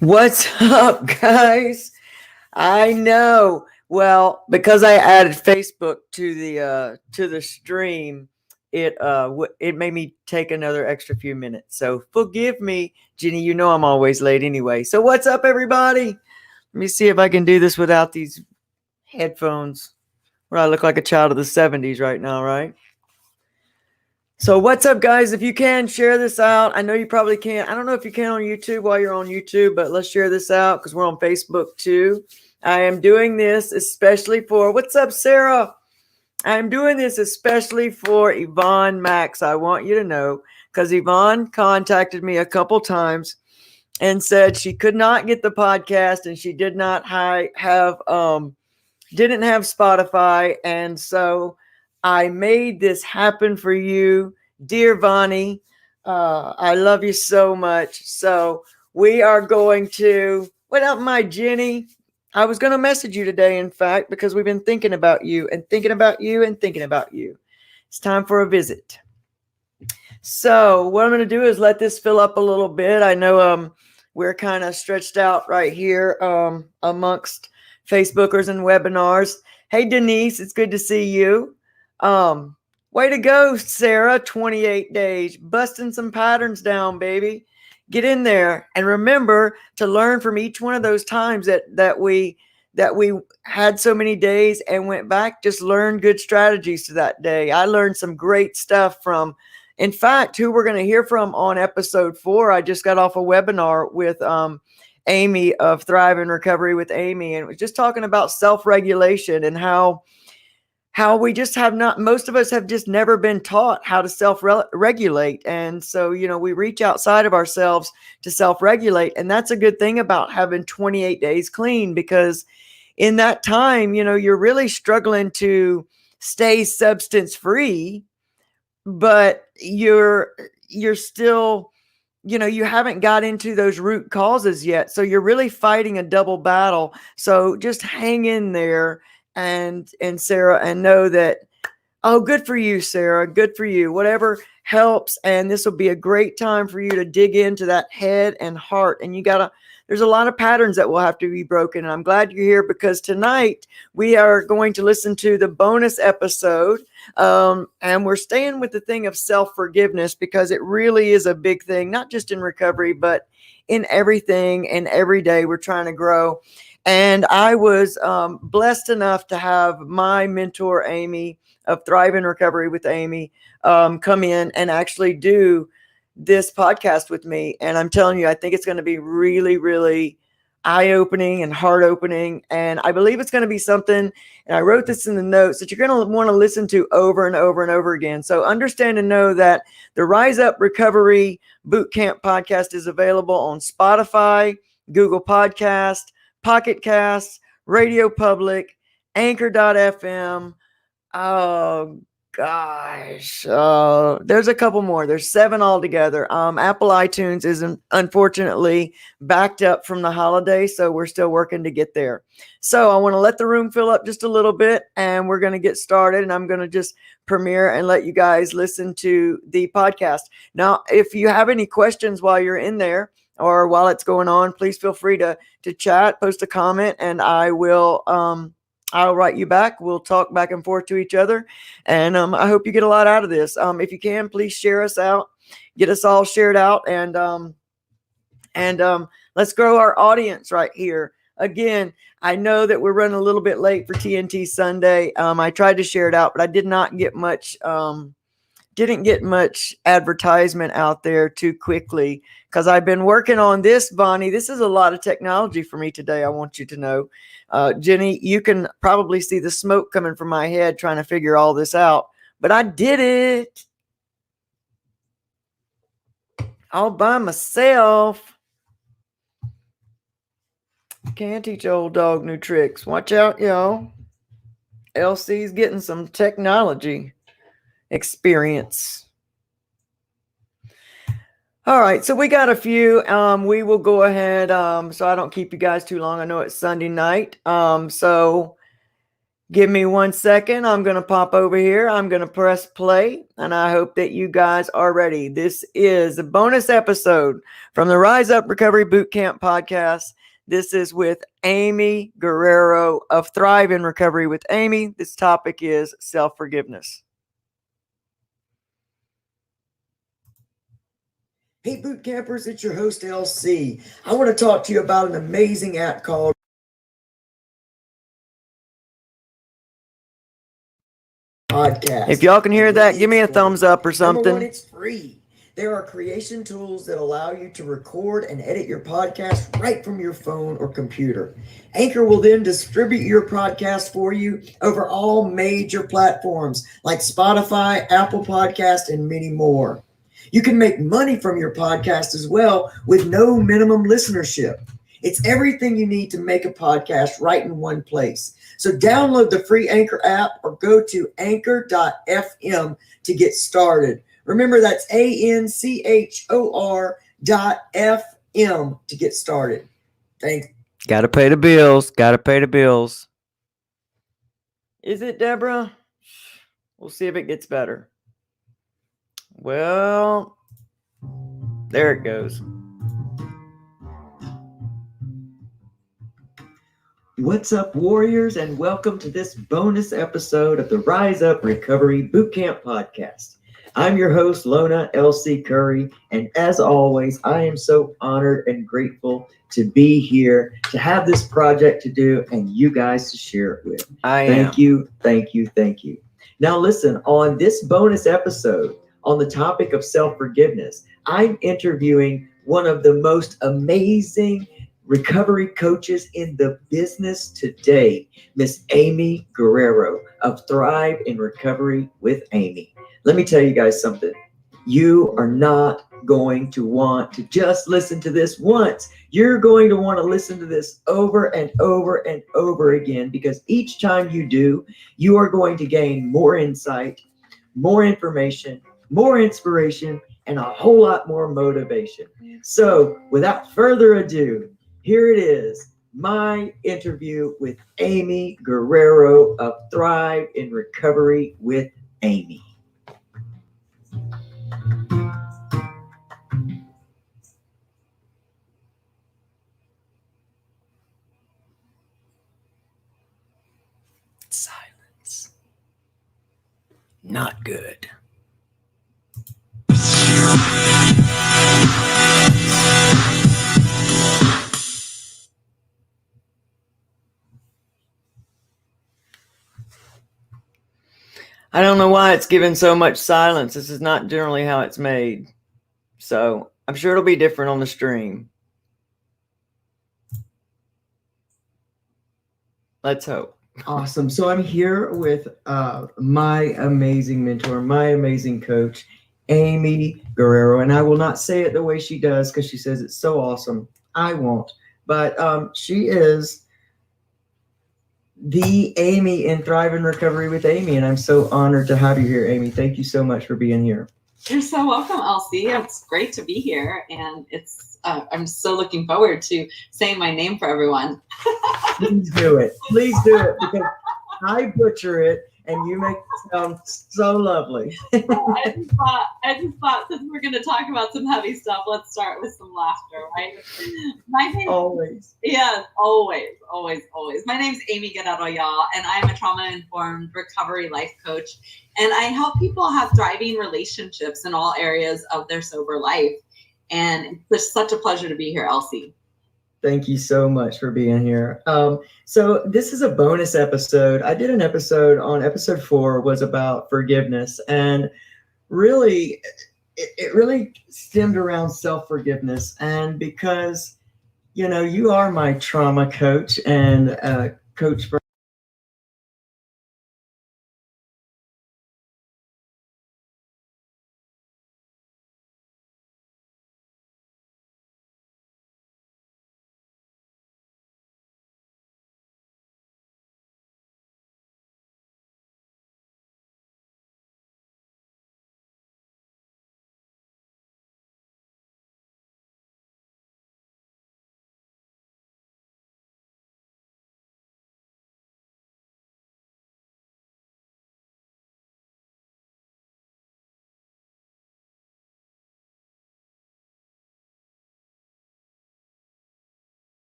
What's up, guys? I know. Well, because I added Facebook to the stream, it made me take another extra few minutes. So forgive me, Jenny. You know I'm always late anyway. So what's up, everybody? Let me see if I can do this without these headphones. Where I look like a child of the '70s right now, right? So what's up, guys? If you can share this out, I know you probably can't. I don't know if you can on YouTube while you're on YouTube, but let's share this out because we're on Facebook too. I am doing this especially for, what's up, Sarah? I'm doing this especially for Yvonne Max. I want you to know because Yvonne contacted me a couple times and said she could not get the podcast and she did not didn't have Spotify, and so I made this happen for you, dear Vonnie. I love you so much. So we are going to. What up, my Jenny? I was going to message you today, in fact, because we've been thinking about you and thinking about you and thinking about you. It's time for a visit. So what I'm going to do is let this fill up a little bit. I know we're kind of stretched out right here amongst Facebookers and webinars. Hey, Denise, it's good to see you. Way to go, Sarah. 28 days, busting some patterns down, baby. Get in there and remember to learn from each one of those times that we had so many days and went back. Just learn good strategies to that day. I learned some great stuff from, in fact, who we're going to hear from on episode 4. I just got off a webinar with Amy of Thrive in Recovery with Amy, and it was just talking about self-regulation and how we just have not, most of us have just never been taught how to self-regulate. And so, we reach outside of ourselves to self-regulate. And that's a good thing about having 28 days clean, because in that time, you're really struggling to stay substance free, but you're still, you haven't got into those root causes yet. So you're really fighting a double battle. So just hang in there and Sarah, and know that, oh, good for you, Sarah. Good for you. Whatever helps. And this will be a great time for you to dig into that head and heart. And there's a lot of patterns that will have to be broken. And I'm glad you're here, because tonight we are going to listen to the bonus episode. And we're staying with the thing of self-forgiveness, because it really is a big thing, not just in recovery, but in everything and every day we're trying to grow. And I was blessed enough to have my mentor, Amy, of Thrive in Recovery with Amy, come in and actually do this podcast with me. And I'm telling you, I think it's going to be really, really eye-opening and heart-opening. And I believe it's going to be something, and I wrote this in the notes, that you're going to want to listen to over and over and over again. So understand and know that the RiseUp Recovery BootCamp podcast is available on Spotify, Google Podcast, Pocket Casts, Radio Public, Anchor.fm. Oh gosh, there's a couple more. There's 7 altogether. Apple iTunes isn't, unfortunately, backed up from the holiday, so we're still working to get there. So I want to let the room fill up just a little bit, and we're going to get started. And I'm going to just premiere and let you guys listen to the podcast. Now, if you have any questions while you're in there, or while it's going on, please feel free to chat, post a comment, and I will I'll write you back. We'll talk back and forth to each other. And I hope you get a lot out of this. If you can, please share us out, get us all shared out, and let's grow our audience right here. Again, I know that we're running a little bit late for TNT Sunday. I tried to share it out, but I did not get much didn't get much advertisement out there too quickly, because I've been working on this, Bonnie. This is a lot of technology for me today, I want you to know. Jenny, you can probably see the smoke coming from my head trying to figure all this out, but I did it all by myself. Can't teach old dog new tricks. Watch out, y'all. LC's getting some technology experience. All right, so we got a few. We will go ahead, so I don't keep you guys too long. I know it's Sunday night. So Give me 1 second. I'm going to pop over here. I'm going to press play, and I hope that you guys are ready. This is a bonus episode from the Rise Up Recovery Bootcamp podcast. This is with Amy Guerrero of Thrive in Recovery with Amy. This topic is self-forgiveness. Hey, boot campers, it's your host, LC. I want to talk to you about an amazing app called Podcast. If y'all can hear that, give me a thumbs up or something. Number one, it's free. There are creation tools that allow you to record and edit your podcast right from your phone or computer. Anchor will then distribute your podcast for you over all major platforms like Spotify, Apple Podcast, and many more. You can make money from your podcast as well with no minimum listenership. It's everything you need to make a podcast right in one place. So download the free Anchor app or go to anchor.fm to get started. Remember, that's ANCHOR.FM to get started. Thanks. Got to pay the bills. Got to pay the bills. Is it, Deborah? We'll see if it gets better. Well, there it goes. What's up, warriors, and welcome to this bonus episode of the Rise Up Recovery Bootcamp podcast. I'm your host, Lona LC Currie, and as always, I am so honored and grateful to be here, to have this project to do, and you guys to share it with. Thank you. Now listen, on this bonus episode, on the topic of self-forgiveness, I'm interviewing one of the most amazing recovery coaches in the business today, Miss Amy Guerrero of Thrive in Recovery with Amy. Let me tell you guys something. You are not going to want to just listen to this once. You're going to want to listen to this over and over and over again, because each time you do, you are going to gain more insight, more information, more inspiration, and a whole lot more motivation. So without further ado, here it is, my interview with Amy Guerrero of Thrive in Recovery with Amy. Silence. Not good. I don't know why it's given so much silence. This is not generally how it's made. So I'm sure it'll be different on the stream. Let's hope. Awesome. So I'm here with my amazing mentor, my amazing coach, Amy Guerrero. And I will not say it the way she does because she says it's so awesome. I won't. But she is the Amy in Thrive in Recovery with Amy. And I'm so honored to have you here, Amy. Thank you so much for being here. You're so welcome, Elsie. It's great to be here. And I'm so looking forward to saying my name for everyone. Please do it. Please do it, because I butcher it and you make it sound so lovely. I just thought since we're going to talk about some heavy stuff, let's start with some laughter, right? My name, always. Yes, always. My name's Amy Guerrero, y'all, and I'm a trauma-informed recovery life coach. And I help people have thriving relationships in all areas of their sober life. And it's such a pleasure to be here, Elsie. Thank you so much for being here. So this is a bonus episode. I did an episode on episode 4 was about forgiveness, and really, it really stemmed around self-forgiveness. And because, you know, you are my trauma coach and coach for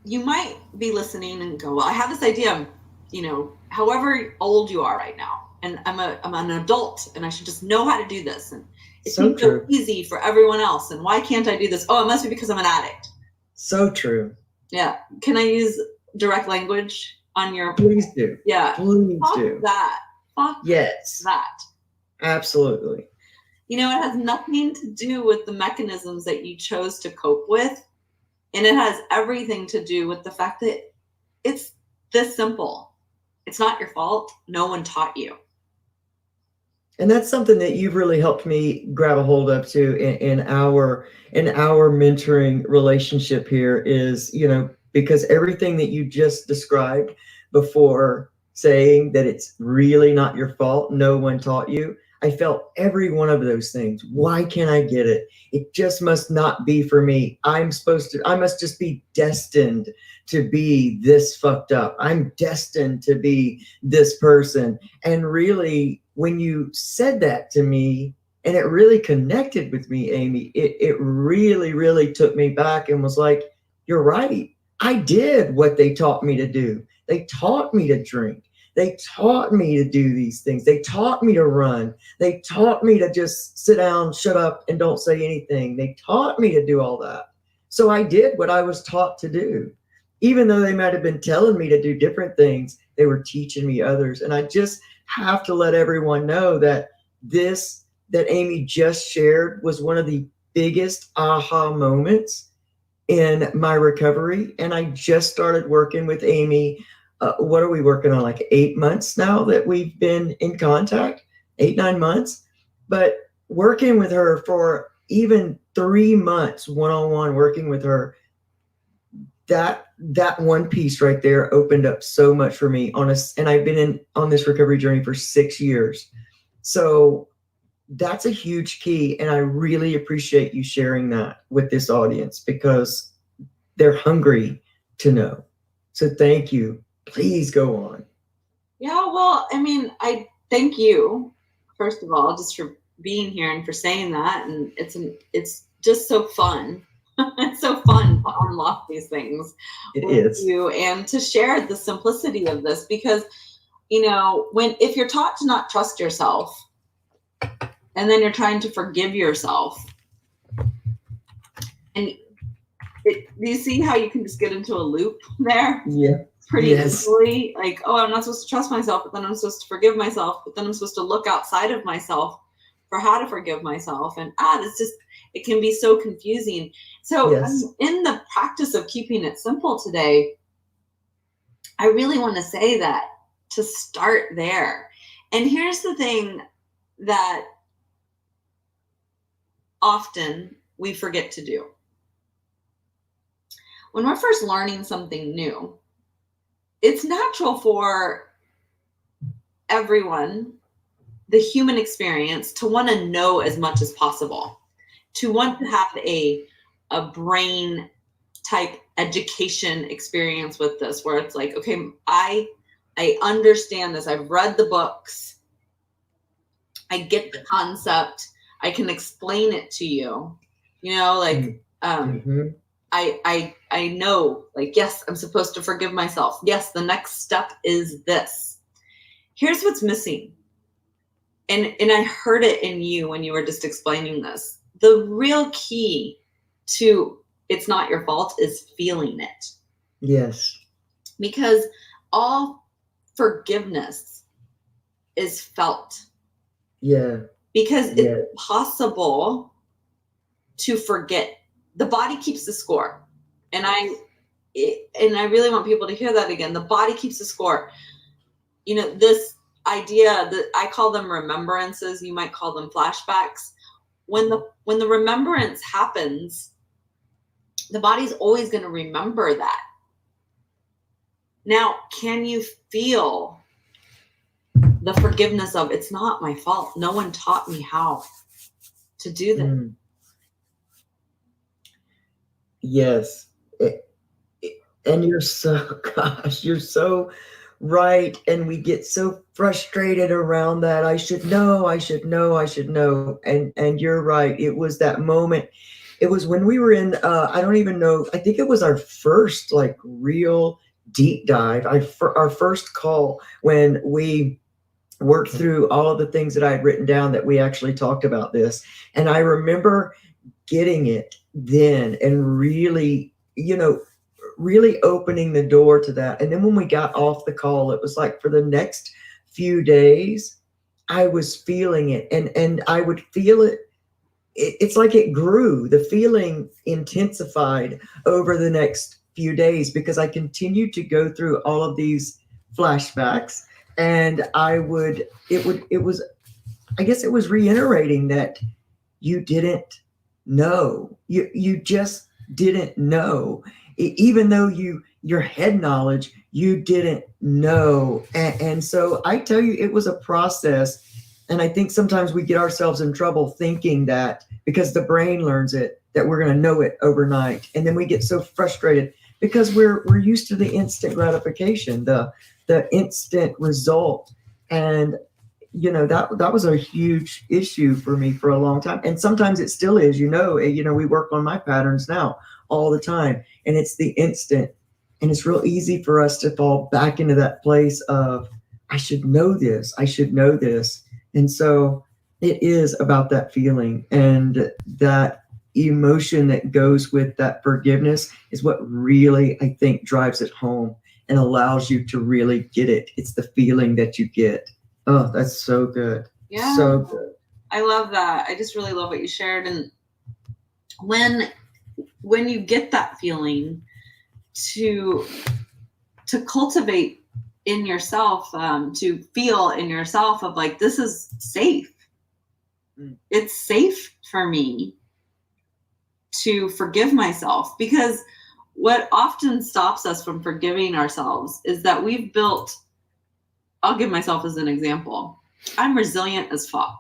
you might be listening and go, well, I have this idea, however old you are right now, and I'm an adult and I should just know how to do this. And it seems so easy for everyone else. And why can't I do this? Oh, it must be because I'm an addict. So true. Yeah. Can I use direct language on your? Please do. Yeah. Please Fuck do. that. Fuck yes. that. Absolutely. It has nothing to do with the mechanisms that you chose to cope with. And it has everything to do with the fact that it's this simple. It's not your fault. No one taught you. And that's something that you've really helped me grab a hold of too in our mentoring relationship here is, because everything that you just described before, saying that it's really not your fault, no one taught you, I felt every one of those things. Why can't I get it? It just must not be for me. I must just be destined to be this fucked up. I'm destined to be this person. And really, when you said that to me, and it really connected with me, Amy, it really, really took me back and was like, you're right. I did what they taught me to do. They taught me to drink. They taught me to do these things. They taught me to run. They taught me to just sit down, shut up, and don't say anything. They taught me to do all that. So I did what I was taught to do. Even though they might have been telling me to do different things, they were teaching me others. And I just have to let everyone know that this that Amy just shared was one of the biggest aha moments in my recovery. And I just started working with Amy. What are we working on? Like 8 months now that we've been in contact, 8-9 months. But working with her for even 3 months, one-on-one working with her, that one piece right there opened up so much for me and I've been on this recovery journey for 6 years. So that's a huge key. And I really appreciate you sharing that with this audience because they're hungry to know. So thank you. Please go on. Yeah, well, I thank you, first of all, just for being here and for saying that. And it's just so fun. It's so fun to unlock these things with you and to share the simplicity of this because, if you're taught to not trust yourself and then you're trying to forgive yourself and do you see how you can just get into a loop there? Yeah. Pretty easily. Like, oh, I'm not supposed to trust myself, but then I'm supposed to forgive myself, but then I'm supposed to look outside of myself for how to forgive myself. And it can be so confusing. So in the practice of keeping it simple today, I really want to say that to start there. And here's the thing that often we forget to do. When we're first learning something new, it's natural for everyone, the human experience, to want to know as much as possible, to want to have a brain type education experience with this, where it's like, okay, I understand this. I've read the books. I get the concept. I can explain it to you. I know, like, yes, I'm supposed to forgive myself. Yes, the next step is this. Here's what's missing. And I heard it in you when you were just explaining this. The real key to it's not your fault is feeling it. Yes. Because all forgiveness is felt. Yeah. Because it's possible to forget. The body keeps the score. And I really want people to hear that again. The body keeps the score. This idea that I call them remembrances, you might call them flashbacks. When the remembrance happens, the body's always going to remember that. Now, can you feel the forgiveness of it's not my fault? No one taught me how to do that. Yes. And you're so right. And we get so frustrated around that. I should know. And you're right. It was that moment. It was when we were in, I don't even know, I think it was our first like real deep dive, our first call when we worked through all of the things that I had written down that we actually talked about this. And I remember getting it then and really, really opening the door to that. And then when we got off the call, it was like for the next few days, I was feeling it and I would feel it. It's like it grew. The feeling intensified over the next few days because I continued to go through all of these flashbacks and it was, I guess it was reiterating that you didn't know. You just didn't know. Even though your head knowledge, you didn't know. And so I tell you, it was a process. And I think sometimes we get ourselves in trouble thinking that because the brain learns it, that we're going to know it overnight. And then we get so frustrated because we're used to the instant gratification, the instant result. And that was a huge issue for me for a long time. And sometimes it still is, we work on my patterns now all the time and it's the instant. And it's real easy for us to fall back into that place of, I should know this. I should know this. And so it is about that feeling and that emotion that goes with that forgiveness is what really, I think, drives it home and allows you to really get it. It's the feeling that you get. Oh, that's so good. Yeah. So good. I love that. I just really love what you shared. And when you get that feeling, to cultivate in yourself, to feel in yourself of like, this is safe. It's safe for me to forgive myself, because what often stops us from forgiving ourselves is that we've built, I'll give myself as an example. I'm resilient as fuck.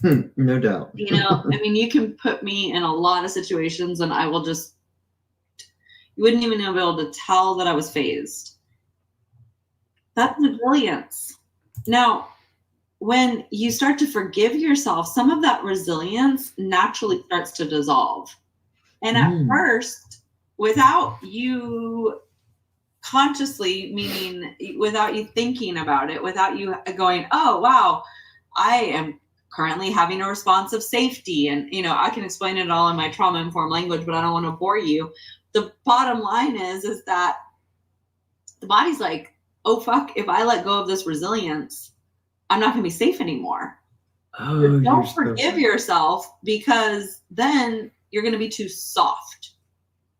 No doubt. I mean, you can put me in a lot of situations and I will just, you wouldn't even be able to tell that I was phased. That's resilience. Now, when you start to forgive yourself, some of that resilience naturally starts to dissolve. And at first, without you consciously, meaning without you thinking about it, without you going, oh, wow, I am currently having a response of safety. And, I can explain it all in my trauma-informed language, but I don't want to bore you. The bottom line is that the body's like, oh, fuck, if I let go of this resilience, I'm not going to be safe anymore. Oh, don't forgive yourself, because then you're going to be too soft.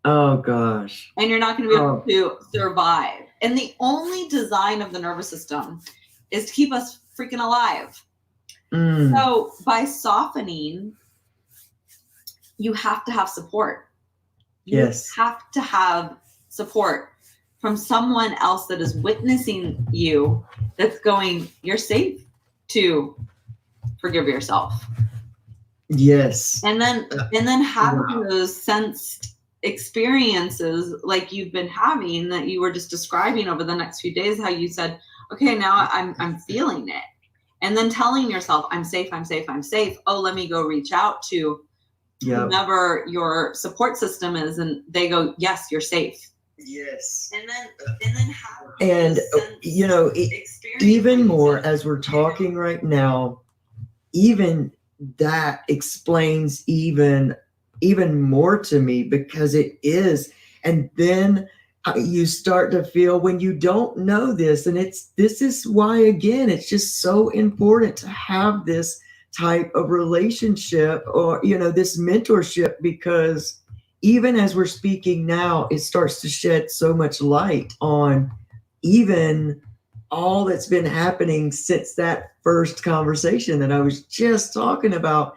Oh, gosh. And you're not going to be able to survive. And the only design of the nervous system is to keep us freaking alive. So by softening, you have to have support. Yes. You have to have support from someone else that is witnessing you, that's going, you're safe to forgive yourself. Yes. And then having those sensed experiences like you've been having, that you were just describing over the next few days, how you said, okay, now I'm feeling it. And then telling yourself, I'm safe, I'm safe, I'm safe. Oh, let me go reach out to whomever your support system is. And they go, yes, you're safe. Yes. And then have even more as we're talking right now, even that explains even more to me, because it is. And then you start to feel when you don't know this, and this is why, again, it's just so important to have this type of relationship, or this mentorship, because even as we're speaking now, it starts to shed so much light on even all that's been happening since that first conversation that I was just talking about.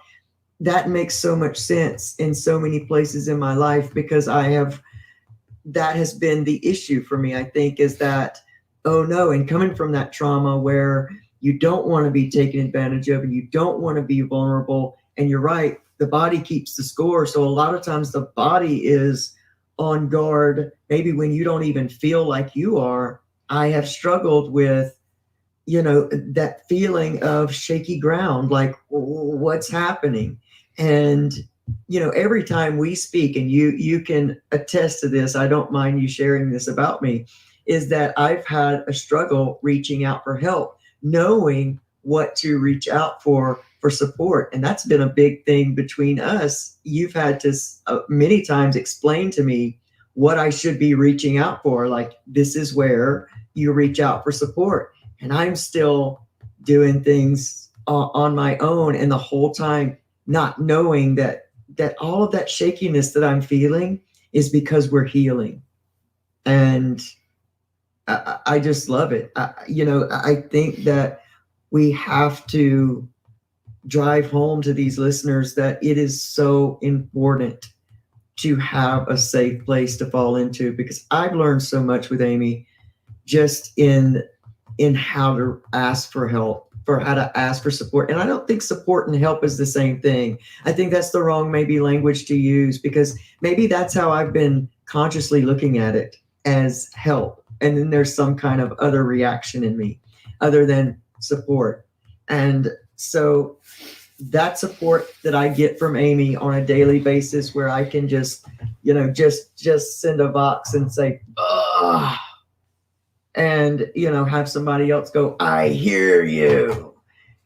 That makes so much sense in so many places in my life, because that has been the issue for me, I think, is that, oh no, and coming from that trauma where you don't want to be taken advantage of and you don't want to be vulnerable. And you're right, the body keeps the score. So a lot of times the body is on guard, maybe when you don't even feel like you are. I have struggled with, that feeling of shaky ground, like what's happening. And every time we speak, and you can attest to this, I don't mind you sharing this about me, is that I've had a struggle reaching out for help, knowing what to reach out for support. And that's been a big thing between us. You've had to many times explain to me what I should be reaching out for. Like, this is where you reach out for support. And I'm still doing things on my own. And the whole time not knowing that all of that shakiness that I'm feeling is because we're healing. And I just love it. I think that we have to drive home to these listeners that it is so important to have a safe place to fall into, because I've learned so much with Amy just in how to ask for help, for how to ask for support. And I don't think support and help is the same thing. I think that's the wrong maybe language to use, because maybe that's how I've been consciously looking at it, as help. And then there's some kind of other reaction in me other than support. And so that support that I get from Amy on a daily basis, where I can just send a box and say, ugh, and, have somebody else go, I hear you.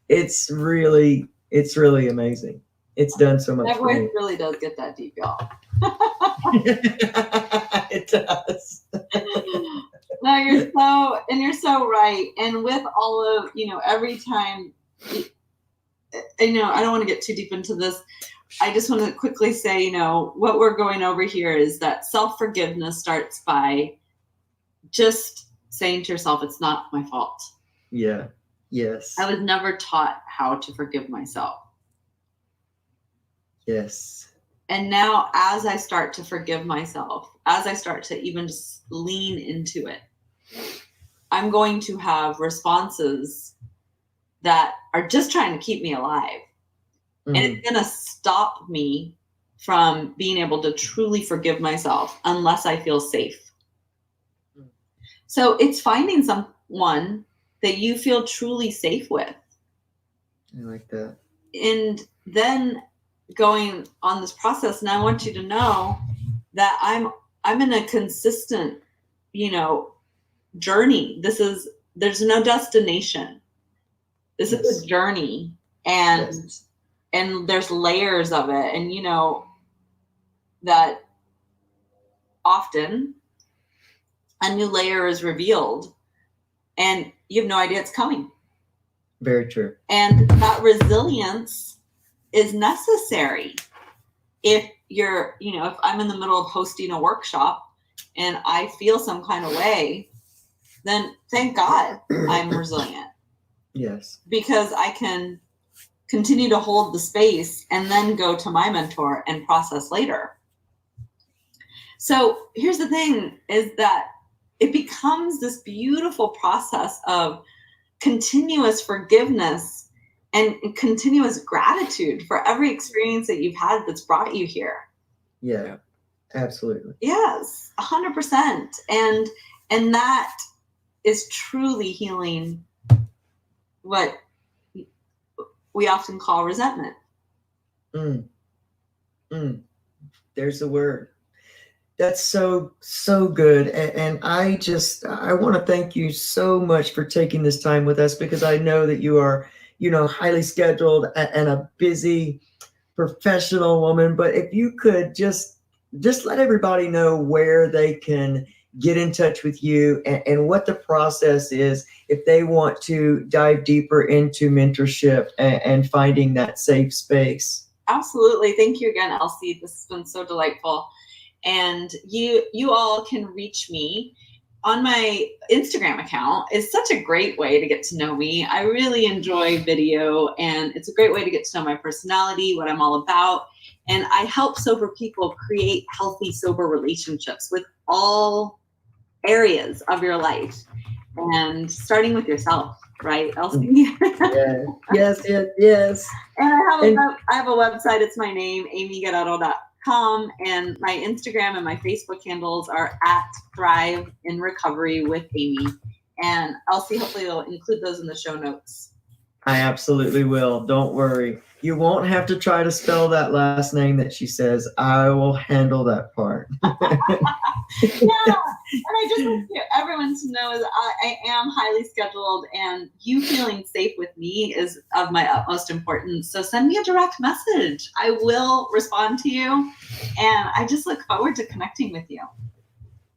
It's really amazing. It's done so much. That voice really does get that deep, y'all. It does. No, you're so right. And with all of, every time, I don't want to get too deep into this. I just want to quickly say, what we're going over here is that self-forgiveness starts by just saying to yourself, it's not my fault. Yeah. Yes. I was never taught how to forgive myself. Yes. And now, as I start to forgive myself, as I start to even just lean into it, I'm going to have responses that are just trying to keep me alive. And it's going to stop me from being able to truly forgive myself unless I feel safe. So it's finding someone that you feel truly safe with. I like that. And then going on this process, and I want you to know that I'm in a consistent, journey. There's no destination. This is a journey, and and there's layers of it, and that often a new layer is revealed and you have no idea it's coming. Very true. And that resilience is necessary. If you're, if I'm in the middle of hosting a workshop and I feel some kind of way, then thank God I'm resilient. Yes. Because I can continue to hold the space and then go to my mentor and process later. So here's the thing, is that it becomes this beautiful process of continuous forgiveness and continuous gratitude for every experience that you've had that's brought you here. Yeah, absolutely. Yes, 100%. And that is truly healing what we often call resentment. There's the word. That's so good. And I want to thank you so much for taking this time with us, because I know that you are, highly scheduled and a busy professional woman. But if you could just let everybody know where they can get in touch with you and what the process is if they want to dive deeper into mentorship and finding that safe space. Absolutely. Thank you again, Elsie. This has been so delightful. And you all can reach me on my Instagram account. It's such a great way to get to know me. I really enjoy video, and it's a great way to get to know my personality, what I'm all about. And I help sober people create healthy, sober relationships with all areas of your life, and starting with yourself, right, Elsie? Yes. And I have a website. It's my name, amyguerrero.com, and my Instagram and my Facebook handles are @Thrive in Recovery with Amy. And Elsie, hopefully, will include those in the show notes. I absolutely will. Don't worry. You won't have to try to spell that last name that she says. I will handle that part. Yeah, and I just want everyone to know that I am highly scheduled, and you feeling safe with me is of my utmost importance. So send me a direct message. I will respond to you, and I just look forward to connecting with you.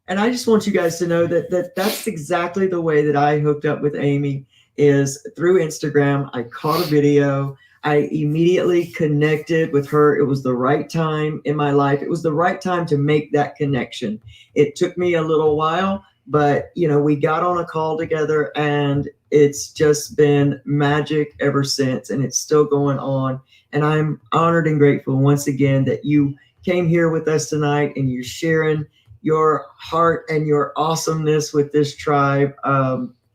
And I just want you guys to know that's exactly the way that I hooked up with Amy, is through Instagram. I caught a video. I immediately connected with her. It was the right time in my life. It was the right time to make that connection. It took me a little while, but we got on a call together, and it's just been magic ever since, and it's still going on. And I'm honored and grateful once again that you came here with us tonight, and you're sharing your heart and your awesomeness with this tribe.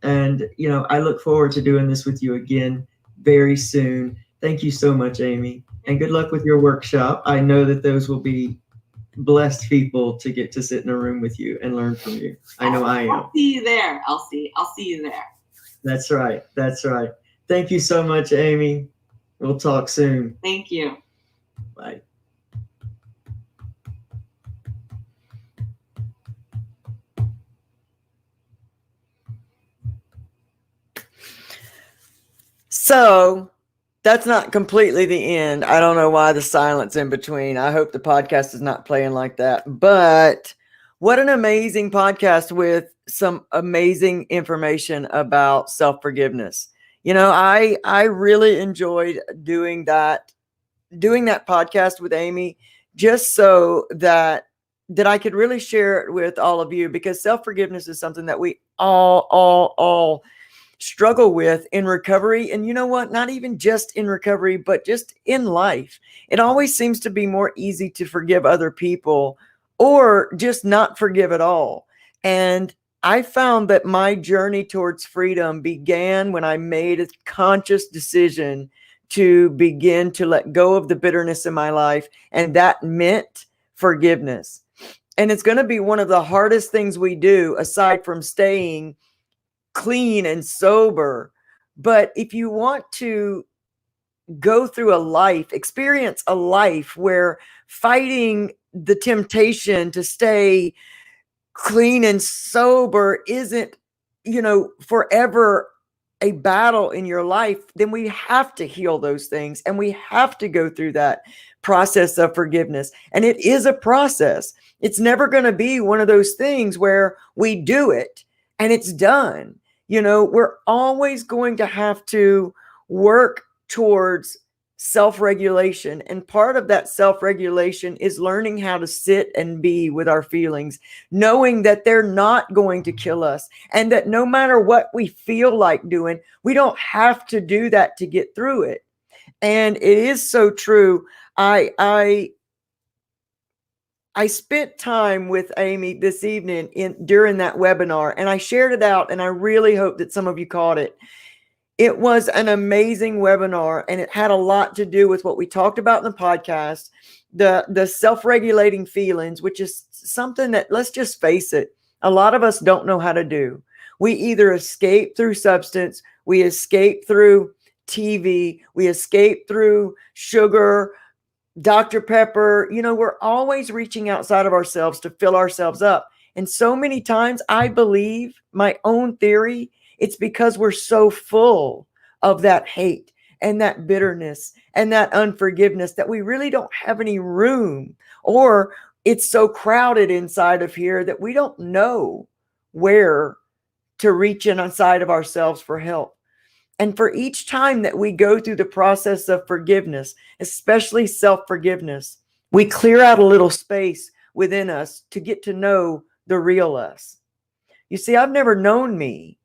And I look forward to doing this with you again very soon. Thank you so much, Amy, and good luck with your workshop. I know that those will be blessed people to get to sit in a room with you and learn from you. I know I am. I'll see you there, Elsie. I'll see you there. That's right. That's right. Thank you so much, Amy. We'll talk soon. Thank you. Bye. So that's not completely the end. I don't know why the silence in between. I hope the podcast is not playing like that. But what an amazing podcast with some amazing information about self-forgiveness. I really enjoyed doing that podcast with Amy, just so that I could really share it with all of you, because self-forgiveness is something that we all struggle with in recovery. And you know what? Not even just in recovery, but just in life. It always seems to be more easy to forgive other people, or just not forgive at all. And I found that my journey towards freedom began when I made a conscious decision to begin to let go of the bitterness in my life. And that meant forgiveness. And it's going to be one of the hardest things we do, aside from staying clean and sober. But if you want to go through experience a life where fighting the temptation to stay clean and sober isn't, forever a battle in your life, then we have to heal those things, and we have to go through that process of forgiveness. And it is a process. It's never going to be one of those things where we do it and it's done. We're always going to have to work towards self-regulation. And part of that self-regulation is learning how to sit and be with our feelings, knowing that they're not going to kill us, and that no matter what we feel like doing, we don't have to do that to get through it. And it is so true. I spent time with Amy this evening during that webinar, and I shared it out, and I really hope that some of you caught it. It was an amazing webinar, and it had a lot to do with what we talked about in the podcast, the self-regulating feelings, which is something that, let's just face it, a lot of us don't know how to do. We either escape through substance, we escape through TV, we escape through sugar, Dr. Pepper. We're always reaching outside of ourselves to fill ourselves up. And so many times, I believe, my own theory, it's because we're so full of that hate and that bitterness and that unforgiveness that we really don't have any room, or it's so crowded inside of here that we don't know where to reach inside of ourselves for help. And for each time that we go through the process of forgiveness, especially self-forgiveness, we clear out a little space within us to get to know the real us. You see, I've never known me.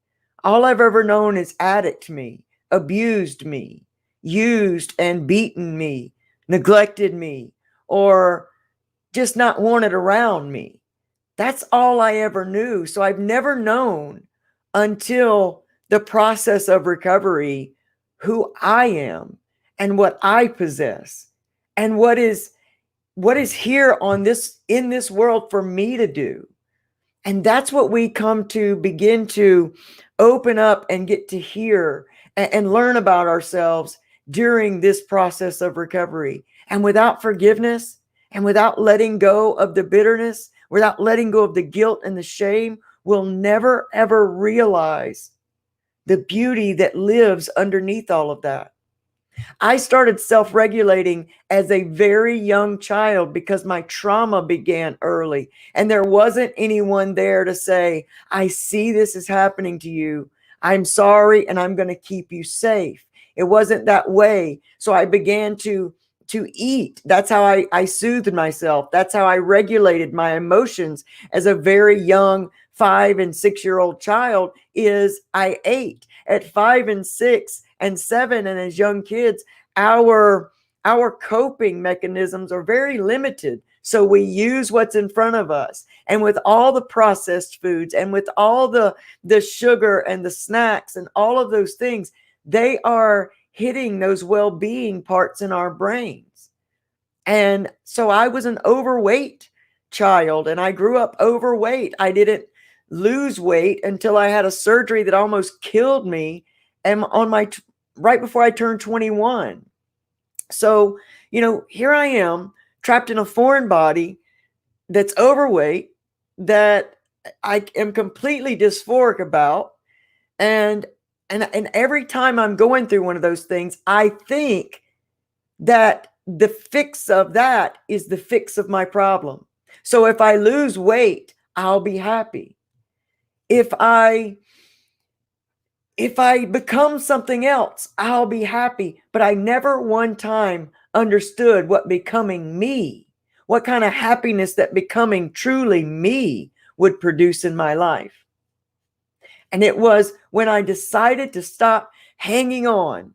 All I've ever known is addict me, abused me, used and beaten me, neglected me, or just not wanted around me. That's all I ever knew. So I've never known until the process of recovery who I am and what I possess and what is here in this world for me to do. And that's what we come to begin to open up and get to hear and learn about ourselves during this process of recovery. And without forgiveness and without letting go of the bitterness, without letting go of the guilt and the shame, we'll never, ever realize the beauty that lives underneath all of that. I started self regulating as a very young child because my trauma began early. And there wasn't anyone there to say, I see this is happening to you. I'm sorry, and I'm going to keep you safe. It wasn't that way. So I began to eat. That's how I soothed myself. That's how I regulated my emotions as a very young 5 and 6 year old child. Is I ate at 5 and 6 and 7, and as young kids, our coping mechanisms are very limited. So we use what's in front of us. And with all the processed foods and with all the sugar and the snacks and all of those things, they are hitting those well-being parts in our brains. And so I was an overweight child, and I grew up overweight. I didn't lose weight until I had a surgery that almost killed me, and on my right before I turned 21. So, here I am trapped in a foreign body that's overweight, that I am completely dysphoric about. And every time I'm going through one of those things, I think that the fix of that is the fix of my problem. So if I lose weight, I'll be happy. If I become something else, I'll be happy. But I never one time understood what becoming me, what kind of happiness that becoming truly me would produce in my life. And it was when I decided to stop hanging on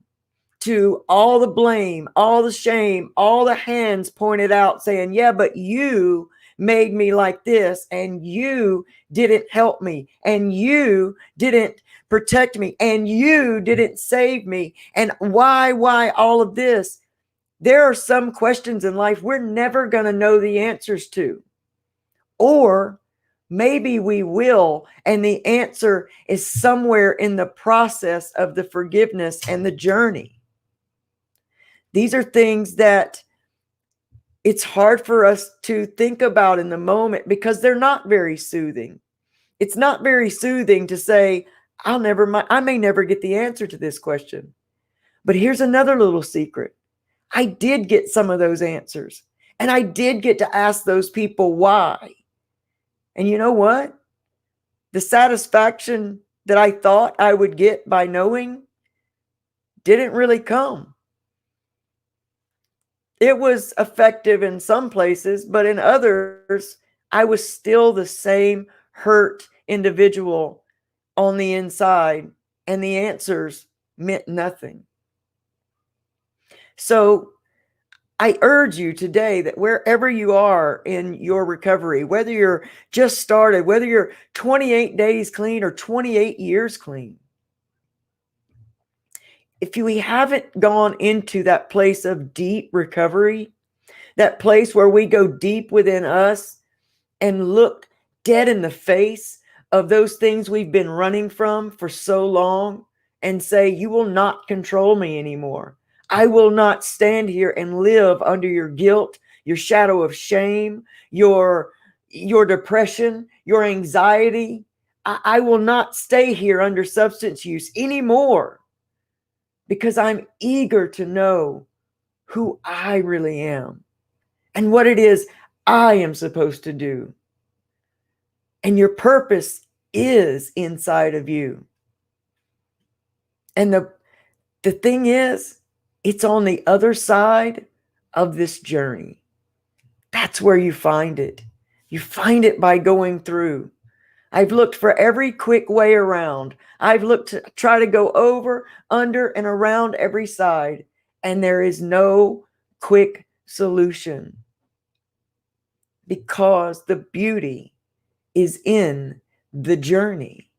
to all the blame, all the shame, all the hands pointed out saying, yeah, but you made me like this, and you didn't help me, and you didn't protect me, and you didn't save me. And why all of this? There are some questions in life we're never going to know the answers to. Or maybe we will, and the answer is somewhere in the process of the forgiveness and the journey. These are things that it's hard for us to think about in the moment because they're not very soothing. It's not very soothing to say, I may never get the answer to this question. But here's another little secret. I did get some of those answers, and I did get to ask those people why. And you know what? The satisfaction that I thought I would get by knowing didn't really come. It was effective in some places, but in others, I was still the same hurt individual on the inside, and the answers meant nothing. So I urge you today that wherever you are in your recovery, whether you're just started, whether you're 28 days clean or 28 years clean, if we haven't gone into that place of deep recovery, that place where we go deep within us and look dead in the face of those things we've been running from for so long and say, you will not control me anymore. I will not stand here and live under your guilt, your shadow of shame, your depression, your anxiety. I will not stay here under substance use anymore, because I'm eager to know who I really am and what it is I am supposed to do. And your purpose is inside of you. And the thing is, it's on the other side of this journey. That's where you find it. You find it by going through. I've looked for every quick way around. I've looked to try to go over, under, and around every side, and there is no quick solution, because the beauty is in the journey.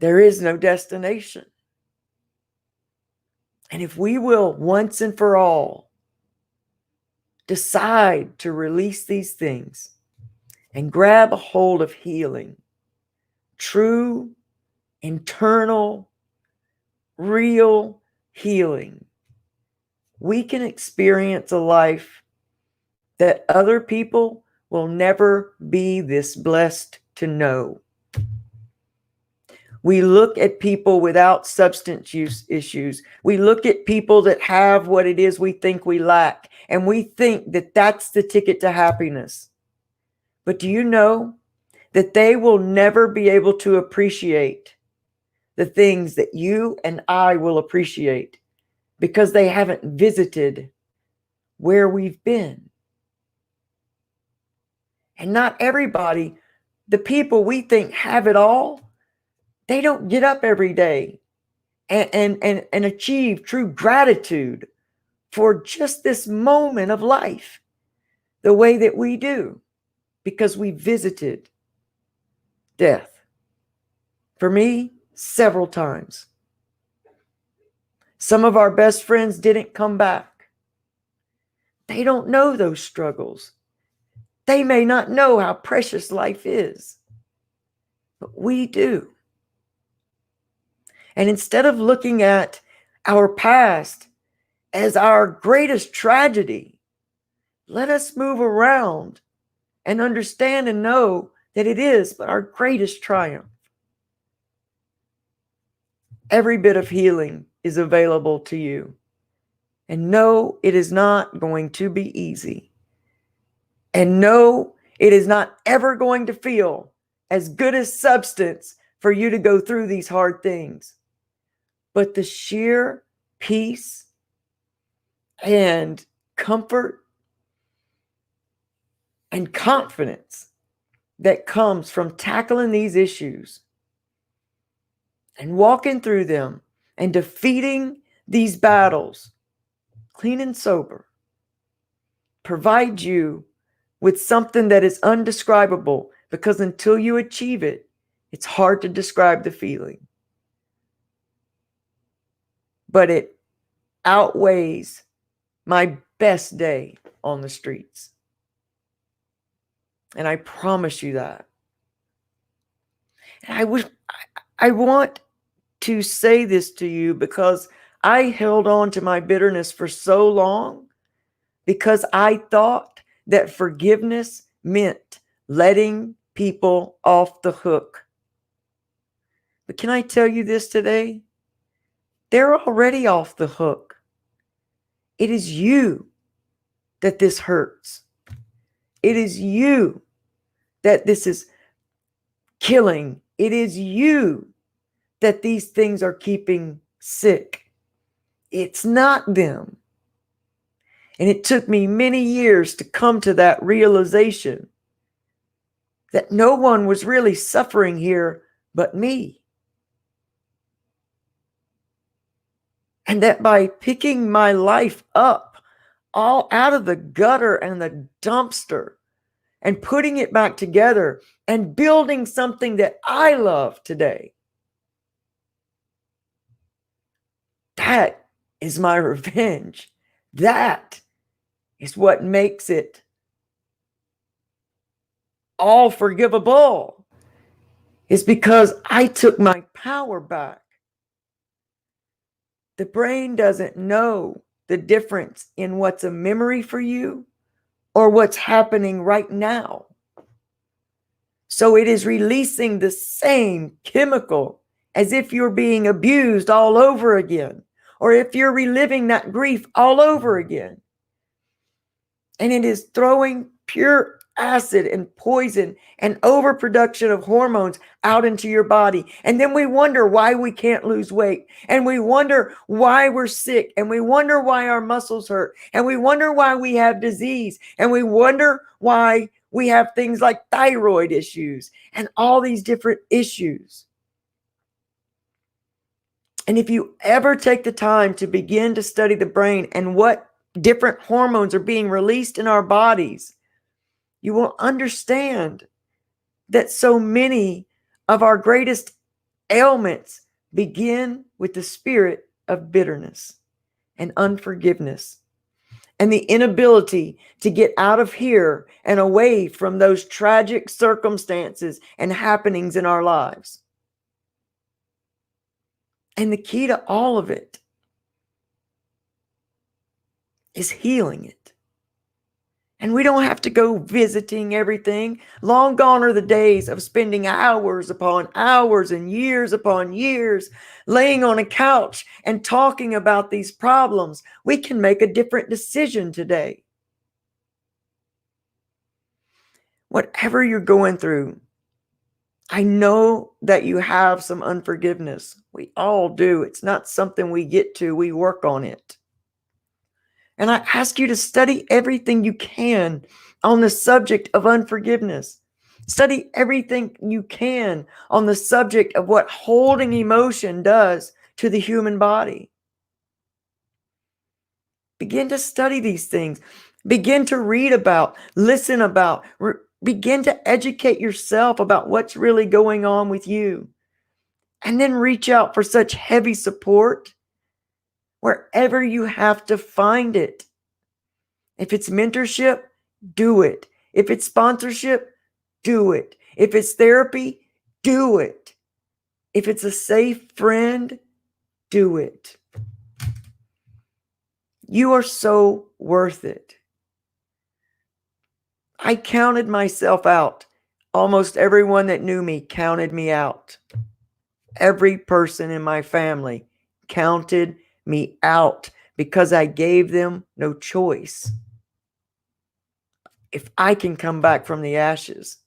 There is no destination. And if we will once and for all decide to release these things, and grab a hold of healing, true, internal, real healing, we can experience a life that other people will never be this blessed to know. We look at people without substance use issues. We look at people that have what it is we think we lack, and we think that that's the ticket to happiness. But do you know that they will never be able to appreciate the things that you and I will appreciate because they haven't visited where we've been? And not everybody, the people we think have it all, they don't get up every day and achieve true gratitude for just this moment of life the way that we do, because we visited death. For me, several times. Some of our best friends didn't come back. They don't know those struggles. They may not know how precious life is, but we do. And instead of looking at our past as our greatest tragedy, let us move around and understand and know that it is our greatest triumph. Every bit of healing is available to you. And no, it is not going to be easy. And no, it is not ever going to feel as good as substance for you to go through these hard things. But the sheer peace and comfort and confidence that comes from tackling these issues and walking through them and defeating these battles clean and sober provides you with something that is undescribable, because until you achieve it, it's hard to describe the feeling. But it outweighs my best day on the streets. And I promise you that. And I want to say this to you because I held on to my bitterness for so long because I thought that forgiveness meant letting people off the hook. But can I tell you this today? They're already off the hook. It is you that this hurts. It is you that this is killing. It is you that these things are keeping sick. It's not them. And it took me many years to come to that realization that no one was really suffering here but me. And that by picking my life up all out of the gutter and the dumpster and putting it back together and building something that I love today, that is my revenge. That is what makes it all forgivable, is because I took my power back. The brain doesn't know the difference in what's a memory for you or what's happening right now. So it is releasing the same chemical as if you're being abused all over again, or if you're reliving that grief all over again. And it is throwing pure acid and poison and overproduction of hormones out into your body. And then we wonder why we can't lose weight. And we wonder why we're sick. And we wonder why our muscles hurt. And we wonder why we have disease. And we wonder why we have things like thyroid issues and all these different issues. And if you ever take the time to begin to study the brain and what different hormones are being released in our bodies, you will understand that so many of our greatest ailments begin with the spirit of bitterness and unforgiveness. and the inability to get out of here and away from those tragic circumstances and happenings in our lives. And the key to all of it is healing it. And we don't have to go visiting everything. Long gone are the days of spending hours upon hours and years upon years laying on a couch and talking about these problems. We can make a different decision today. Whatever you're going through, I know that you have some unforgiveness. We all do. It's not something we get to, we work on it. And I ask you to study everything you can on the subject of unforgiveness. Study everything you can on the subject of what holding emotion does to the human body. Begin to study these things. Begin to read about, listen about, begin to educate yourself about what's really going on with you. And then reach out for such heavy support wherever you have to find it. If it's mentorship, do it. If it's sponsorship, do it. If it's therapy, do it. If it's a safe friend, do it. You are so worth it. I counted myself out. Almost everyone that knew me counted me out. Every person in my family counted me out because I gave them no choice. If I can come back from the ashes,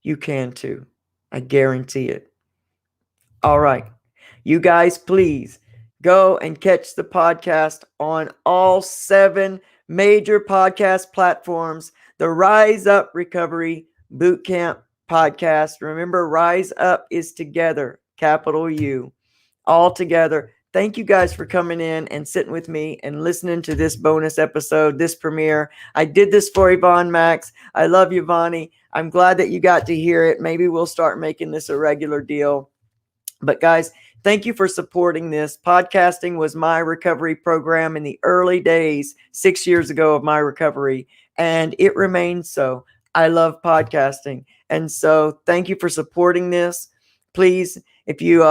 you can too. I guarantee it. All right. You guys, please go and catch the podcast on all 7 major podcast platforms. The Rise Up Recovery BootCamp podcast. Remember, Rise Up is together, capital U, all together. Thank you guys for coming in and sitting with me and listening to this bonus episode, this premiere. I did this for Yvonne Max. I love you, Vonnie. I'm glad that you got to hear it. Maybe we'll start making this a regular deal. But guys, thank you for supporting this. Podcasting was my recovery program in the early days, 6 years ago of my recovery, and it remains so. I love podcasting. And so thank you for supporting this. Please, if you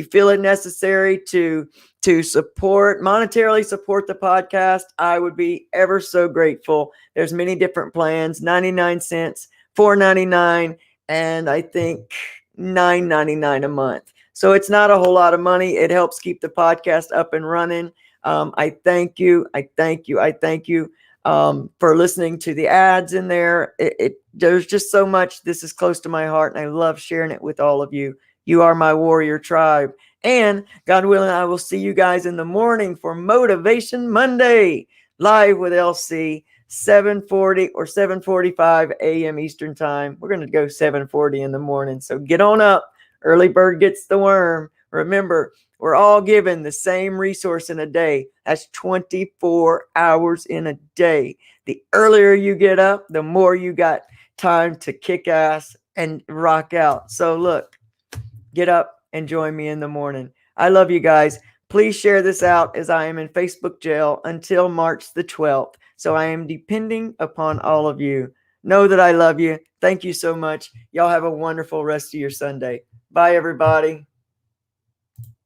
feel it necessary to monetarily support the podcast, I would be ever so grateful. There's many different plans, 99 cents, $4.99, and I think $9.99 a month. So it's not a whole lot of money. It helps keep the podcast up and running. I thank you. I thank you. I thank you for listening to the ads in there. There's just so much. This is close to my heart, and I love sharing it with all of you. You are my warrior tribe. And God willing, I will see you guys in the morning for Motivation Monday, live with LC, 7:40 or 7:45 a.m. Eastern Time. We're going to go 7:40 in the morning. So get on up. Early bird gets the worm. Remember, we're all given the same resource in a day. That's 24 hours in a day. The earlier you get up, the more you got time to kick ass and rock out. So look, get up and join me in the morning. I love you guys. Please share this out as I am in Facebook jail until March the 12th. So I am depending upon all of you. Know that I love you. Thank you so much. Y'all have a wonderful rest of your Sunday. Bye, everybody.